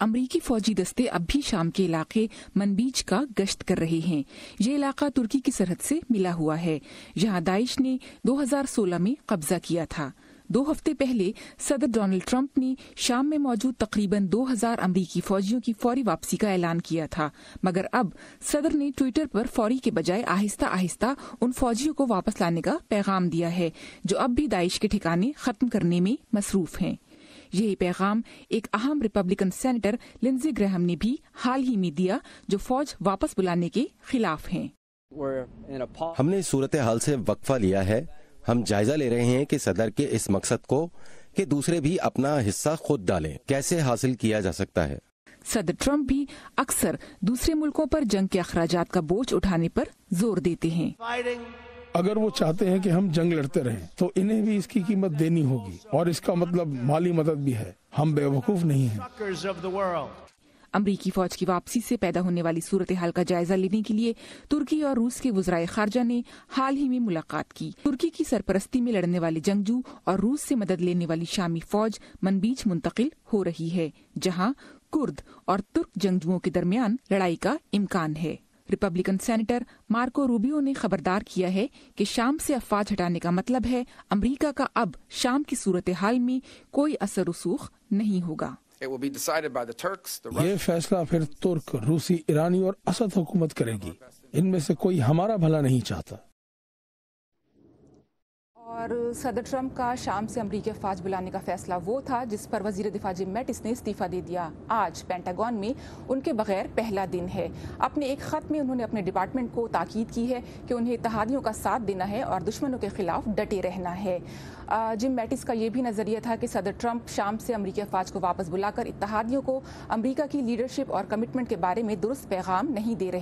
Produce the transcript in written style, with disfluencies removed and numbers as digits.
امریکی فوجی دستے اب بھی شام کے علاقے منبیج کا گشت کر رہے ہیں۔ یہ علاقہ ترکی کی سرحد سے ملا ہوا ہے، جہاں داعش نے 2016 میں قبضہ کیا تھا۔ 2 ہفتے پہلے صدر ڈونلڈ ٹرمپ نے شام میں موجود تقریباً 2000 امریکی فوجیوں کی فوری واپسی کا اعلان کیا تھا، مگر اب صدر نے ٹویٹر پر فوری کے بجائے آہستہ آہستہ ان فوجیوں کو واپس لانے کا پیغام دیا ہے جو اب بھی داعش کے ٹھکانے ختم کرنے میں مصروف ہیں۔ یہی پیغام ایک اہم ریپبلکن سینیٹر لنزی گریہم نے بھی حال ہی میں دیا، جو فوج واپس بلانے کے خلاف ہیں۔ ہم نے اس صورتحال سے وقفہ لیا ہے۔ ہم جائزہ لے رہے ہیں کہ صدر کے اس مقصد کو کہ دوسرے بھی اپنا حصہ خود ڈالیں کیسے حاصل کیا جا سکتا ہے۔ صدر ٹرمپ بھی اکثر دوسرے ملکوں پر جنگ کے اخراجات کا بوجھ اٹھانے پر زور دیتے ہیں۔ اگر وہ چاہتے ہیں کہ ہم جنگ لڑتے رہیں تو انہیں بھی اس کی قیمت دینی ہوگی، اور اس کا مطلب مالی مدد بھی ہے۔ ہم بے وقوف نہیں ہیں۔ امریکی فوج کی واپسی سے پیدا ہونے والی صورتحال کا جائزہ لینے کے لیے ترکی اور روس کے وزرائے خارجہ نے حال ہی میں ملاقات کی۔ ترکی کی سرپرستی میں لڑنے والے جنگجو اور روس سے مدد لینے والی شامی فوج منبیج منتقل ہو رہی ہے، جہاں کرد اور ترک جنگجوؤں کے درمیان لڑائی کا امکان ہے۔ ریپبلکن سینیٹر مارکو روبیو نے خبردار کیا ہے کہ شام سے افواج ہٹانے کا مطلب ہے امریکہ کا اب شام کی صورتحال میں کوئی اثر رسوخ نہیں ہوگا۔ یہ فیصلہ پھر ترک، روسی، ایرانی اور اسد حکومت کرے گی۔ ان میں سے کوئی ہمارا بھلا نہیں چاہتا۔ اور صدر ٹرمپ کا شام سے امریکی افواج بلانے کا فیصلہ وہ تھا جس پر وزیر دفاع جم میٹس نے استعفیٰ دے دیا۔ آج پینٹاگون میں ان کے بغیر پہلا دن ہے۔ اپنے ایک خط میں انہوں نے اپنے ڈپارٹمنٹ کو تاکید کی ہے کہ انہیں اتحادیوں کا ساتھ دینا ہے اور دشمنوں کے خلاف ڈٹے رہنا ہے۔ جم میٹس کا یہ بھی نظریہ تھا کہ صدر ٹرمپ شام سے امریکی افواج کو واپس بلا کر اتحادیوں کو امریکہ کی لیڈرشپ اور کمٹمنٹ کے بارے میں درست پیغام نہیں دے رہے۔